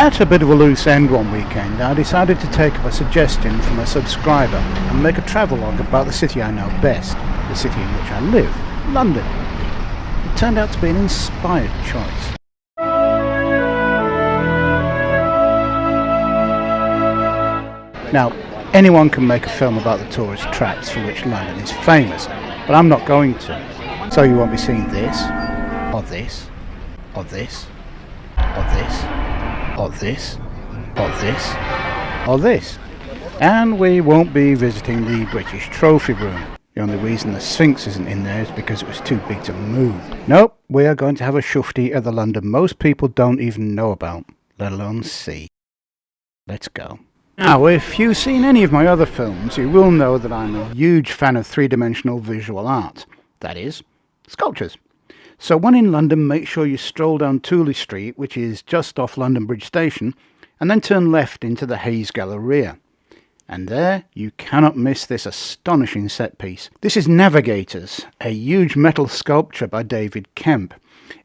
At a bit of a loose end one weekend, I decided to take up a suggestion from a subscriber and make a travelogue about the city I know best, the city in which I live, London. It turned out to be an inspired choice. Now, anyone can make a film about the tourist traps for which London is famous, but I'm not going to. So you won't be seeing this, or this, or this, or this, or this, or this, or this. And we won't be visiting the British Trophy Room. The only reason the Sphinx isn't in there is because it was too big to move. Nope, we are going to have a shufti at the London most people don't even know about, let alone see. Let's go. Now, if you've seen any of my other films, you will know that I'm a huge fan of three-dimensional visual art. That is, sculptures. So when in London, make sure you stroll down Tooley Street, which is just off London Bridge Station, and then turn left into the Hayes Galleria. And there, you cannot miss this astonishing set piece. This is Navigators, a huge metal sculpture by David Kemp.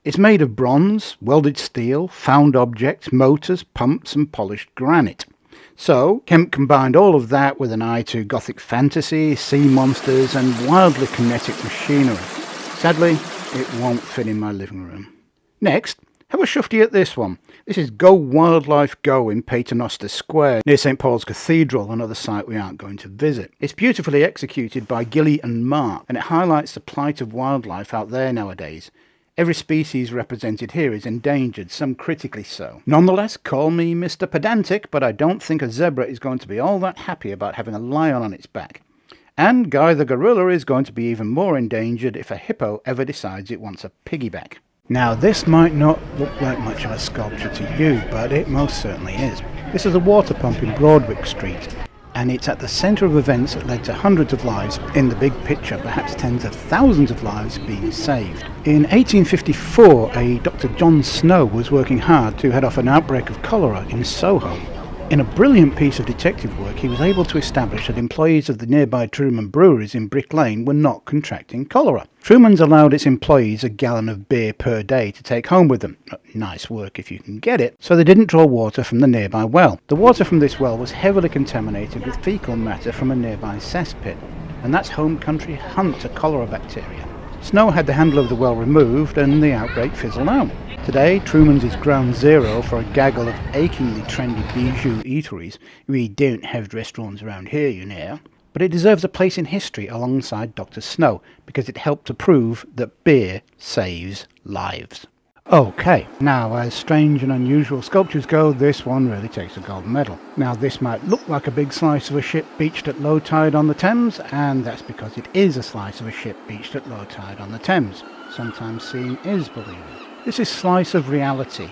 It's made of bronze, welded steel, found objects, motors, pumps and polished granite. So, Kemp combined all of that with an eye to gothic fantasy, sea monsters and wildly kinetic machinery. Sadly, it won't fit in my living room. Next, have a shufti at this one. This is Go Wildlife Go in Paternoster Square, near St Paul's Cathedral, another site we aren't going to visit. It's beautifully executed by Gilly and Mark, and it highlights the plight of wildlife out there nowadays. Every species represented here is endangered, some critically so. Nonetheless, call me Mr. Pedantic, but I don't think a zebra is going to be all that happy about having a lion on its back. And Guy the gorilla is going to be even more endangered if a hippo ever decides it wants a piggyback. Now, this might not look like much of a sculpture to you, but it most certainly is. This is a water pump in Broadwick Street, and it's at the centre of events that led to hundreds of lives in the big picture, perhaps tens of thousands of lives being saved. In 1854, a Dr. John Snow was working hard to head off an outbreak of cholera in Soho. In a brilliant piece of detective work, he was able to establish that employees of the nearby Truman breweries in Brick Lane were not contracting cholera. Truman's allowed its employees a gallon of beer per day to take home with them. Nice work if you can get it. So they didn't draw water from the nearby well. The water from this well was heavily contaminated with fecal matter from a nearby cesspit, and that's home country hunt to cholera bacteria. Snow had the handle of the well removed and the outbreak fizzled out. Today, Truman's is ground zero for a gaggle of achingly trendy bijou eateries. We don't have restaurants around here, you know. But it deserves a place in history alongside Dr. Snow, because it helped to prove that beer saves lives. Okay, now as strange and unusual sculptures go, this one really takes a gold medal. Now this might look like a big slice of a ship beached at low tide on the Thames, and that's because it is a slice of a ship beached at low tide on the Thames. Sometimes seeing is believing. This is Slice of Reality.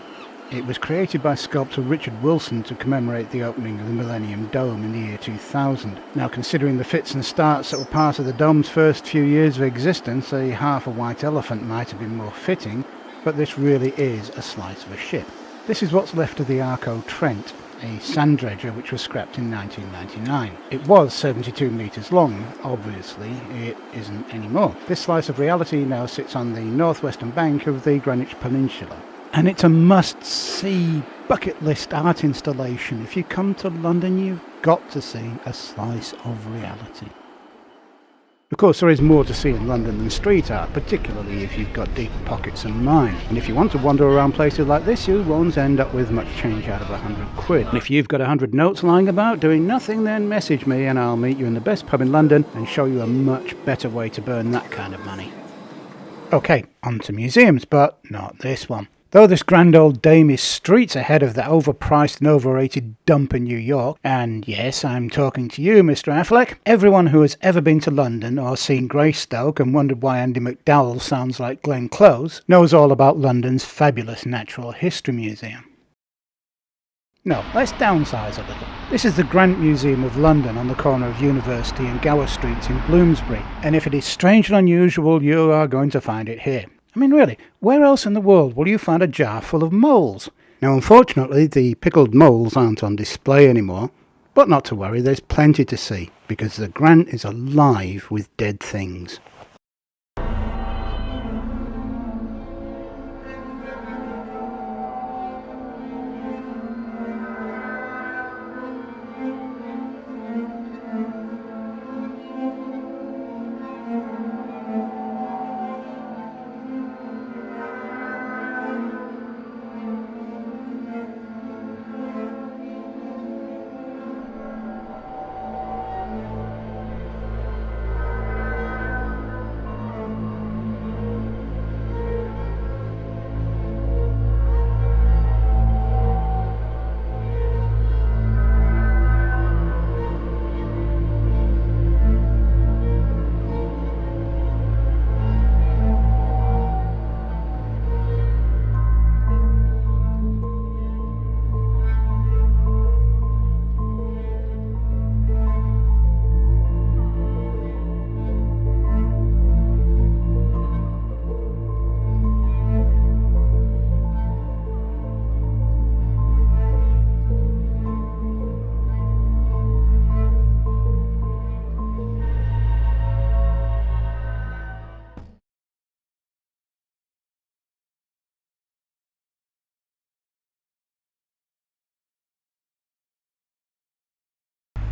It was created by sculptor Richard Wilson to commemorate the opening of the Millennium Dome in the year 2000. Now, considering the fits and starts that were part of the dome's first few years of existence, a half a white elephant might have been more fitting, but this really is a slice of a ship. This is what's left of the Arco Trent, a sand dredger which was scrapped in 1999. It was 72 metres long. Obviously, it isn't anymore. This Slice of Reality now sits on the northwestern bank of the Greenwich Peninsula. And it's a must-see bucket list art installation. If you come to London, you've got to see a Slice of Reality. Of course, there is more to see in London than street art, particularly if you've got deeper pockets than mine. And if you want to wander around places like this, you won't end up with much change out of £100. And if you've got 100 notes lying about doing nothing, then message me and I'll meet you in the best pub in London and show you a much better way to burn that kind of money. Okay, on to museums, but not this one. Though this grand old dame is streets ahead of the overpriced and overrated dump in New York, and yes, I'm talking to you, Mr. Affleck, everyone who has ever been to London or seen Greystoke and wondered why Andy McDowell sounds like Glenn Close knows all about London's fabulous Natural History Museum. No, let's downsize a little. This is the Grant Museum of London on the corner of University and Gower Streets in Bloomsbury, and if it is strange and unusual, you are going to find it here. I mean, really, where else in the world will you find a jar full of moles? Now, unfortunately, the pickled moles aren't on display anymore, but not to worry, there's plenty to see, because the Grant is alive with dead things.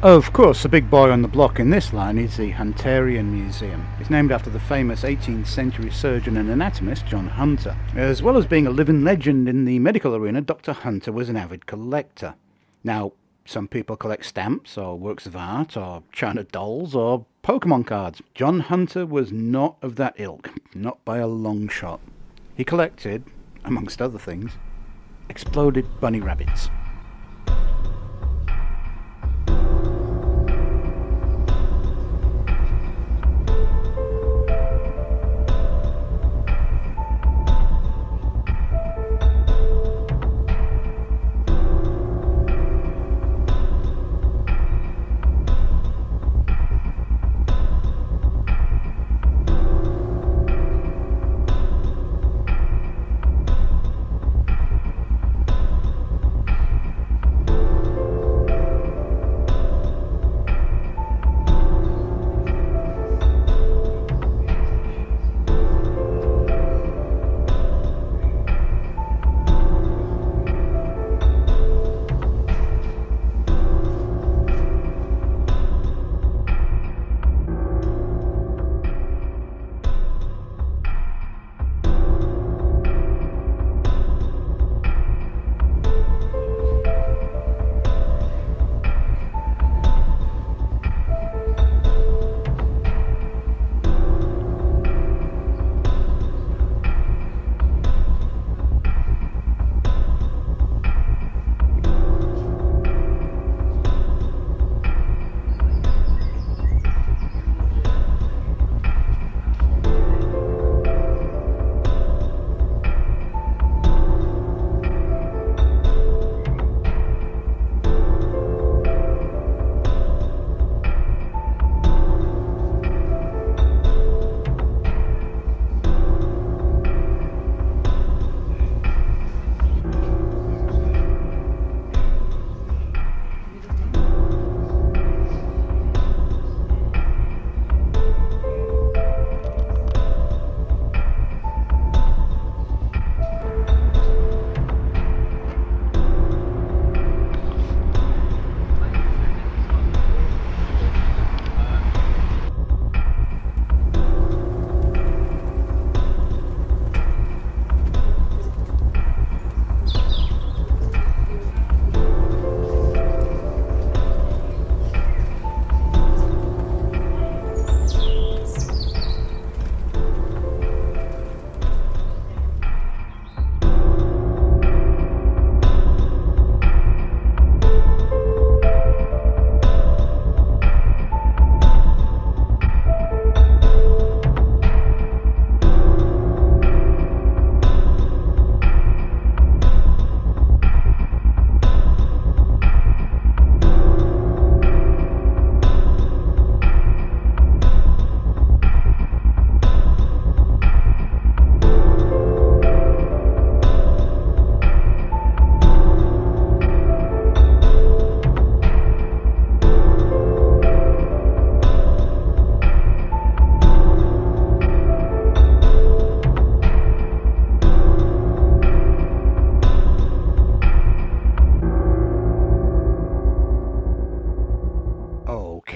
Of course, the big boy on the block in this line is the Hunterian Museum. It's named after the famous 18th century surgeon and anatomist John Hunter. As well as being a living legend in the medical arena, Dr. Hunter was an avid collector. Now, some people collect stamps or works of art or China dolls or Pokemon cards. John Hunter was not of that ilk, not by a long shot. He collected, amongst other things, exploded bunny rabbits.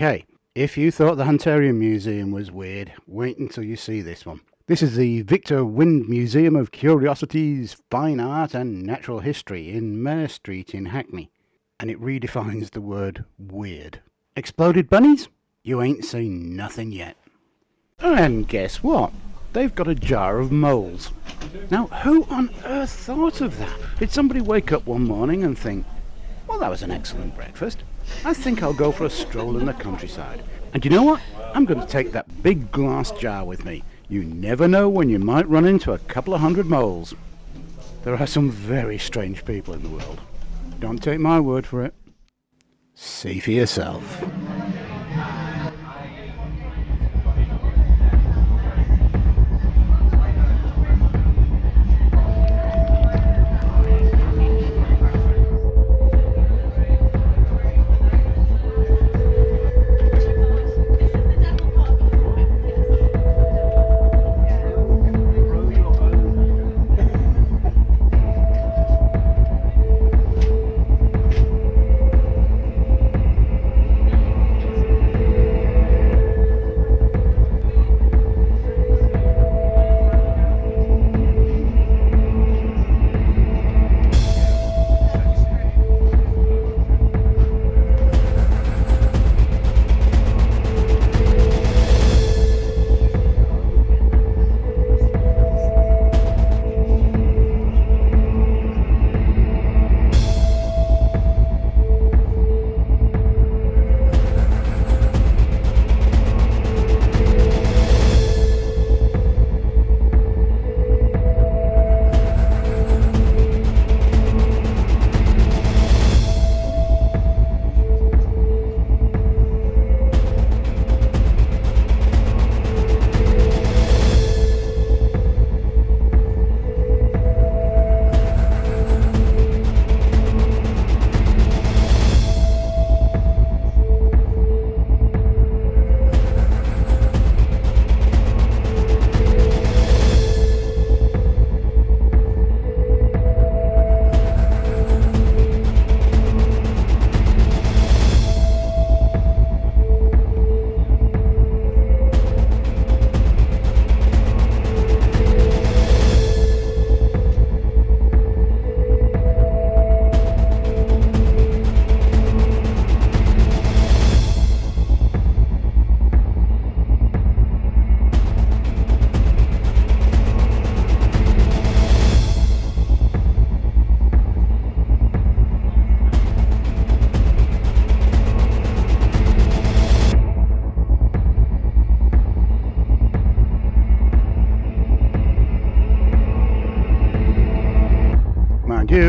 Okay, if you thought the Hunterian Museum was weird, wait until you see this one. This is the Victor Wind Museum of Curiosities, Fine Art and Natural History in Mare Street in Hackney. And it redefines the word weird. Exploded bunnies? You ain't seen nothing yet. And guess what? They've got a jar of moles. Now, who on earth thought of that? Did somebody wake up one morning and think, well, that was an excellent breakfast. I think I'll go for a stroll in the countryside. And you know what? I'm going to take that big glass jar with me. You never know when you might run into a couple of hundred moles. There are some very strange people in the world. Don't take my word for it. See for yourself.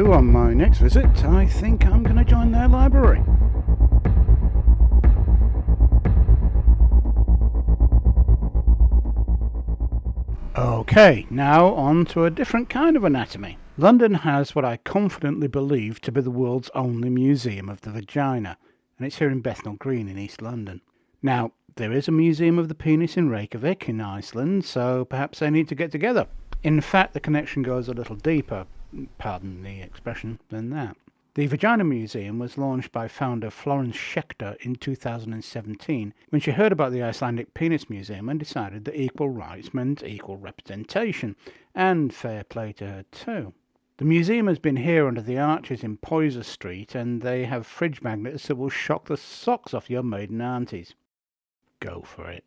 do on my next visit. I think I'm going to join their library. Okay, now on to a different kind of anatomy. London has what I confidently believe to be the world's only museum of the vagina, and it's here in Bethnal Green in East London. Now, there is a museum of the penis in Reykjavik in Iceland, so perhaps they need to get together. In fact, the connection goes a little deeper, pardon the expression, than that. The Vagina Museum was launched by founder Florence Schechter in 2017 when she heard about the Icelandic Penis Museum and decided that equal rights meant equal representation, and fair play to her too. The museum has been here under the arches in Poyser Street, and they have fridge magnets that will shock the socks off your maiden aunties. Go for it.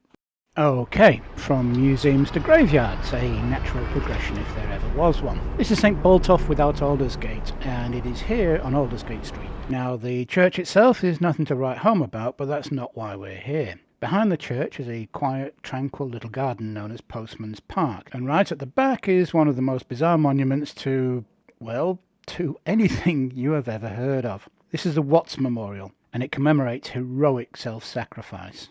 Okay, from museums to graveyards, a natural progression if there ever was one. This is St Botolph without Aldersgate, and it is here on Aldersgate Street. Now, the church itself is nothing to write home about, but that's not why we're here. Behind the church is a quiet, tranquil little garden known as Postman's Park, and right at the back is one of the most bizarre monuments to, well, to anything you have ever heard of. This is the Watts Memorial, and it commemorates heroic self-sacrifice.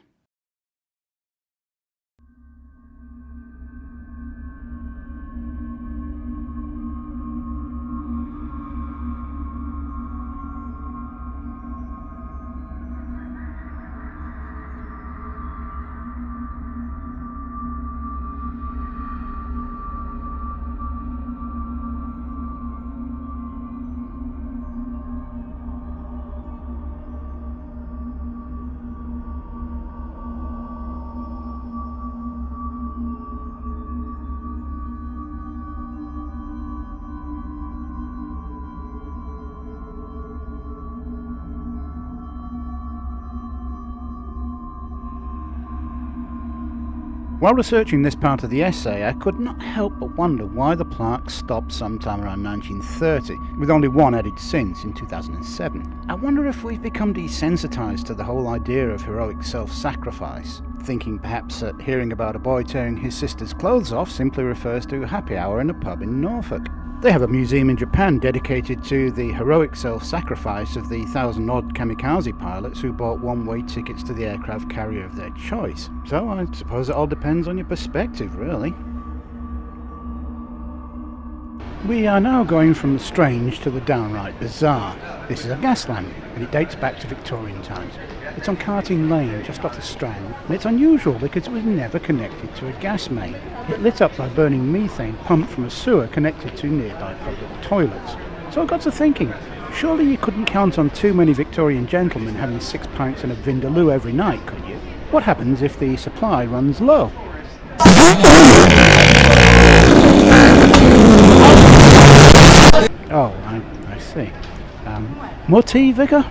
While researching this part of the essay, I could not help but wonder why the plaque stopped sometime around 1930, with only one added since, in 2007. I wonder if we've become desensitised to the whole idea of heroic self-sacrifice, thinking perhaps that hearing about a boy tearing his sister's clothes off simply refers to happy hour in a pub in Norfolk. They have a museum in Japan dedicated to the heroic self-sacrifice of the 1,000-odd kamikaze pilots who bought one-way tickets to the aircraft carrier of their choice. So I suppose it all depends on your perspective, really. We are now going from the strange to the downright bizarre. This is a gas lamp, and it dates back to Victorian times. It's on Carting Lane, just off the Strand, and it's unusual because it was never connected to a gas main. It lit up by burning methane pumped from a sewer connected to nearby public toilets. So I got to thinking, surely you couldn't count on too many Victorian gentlemen having 6 pints and a Vindaloo every night, could you? What happens if the supply runs low? Oh, I see. More tea, Vicar?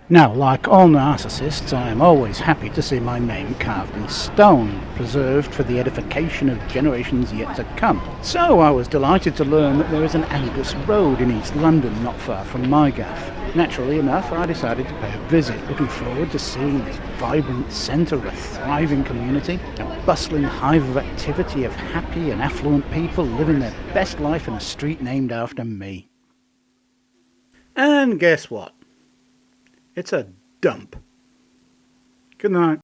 Now, like all narcissists, I am always happy to see my name carved in stone, preserved for the edification of generations yet to come. So I was delighted to learn that there is an Angus Road in East London, not far from my gaff. Naturally enough, I decided to pay a visit, looking forward to seeing this vibrant centre of a thriving community, a bustling hive of activity of happy and affluent people living their best life in a street named after me. And guess what? It's a dump. Good night.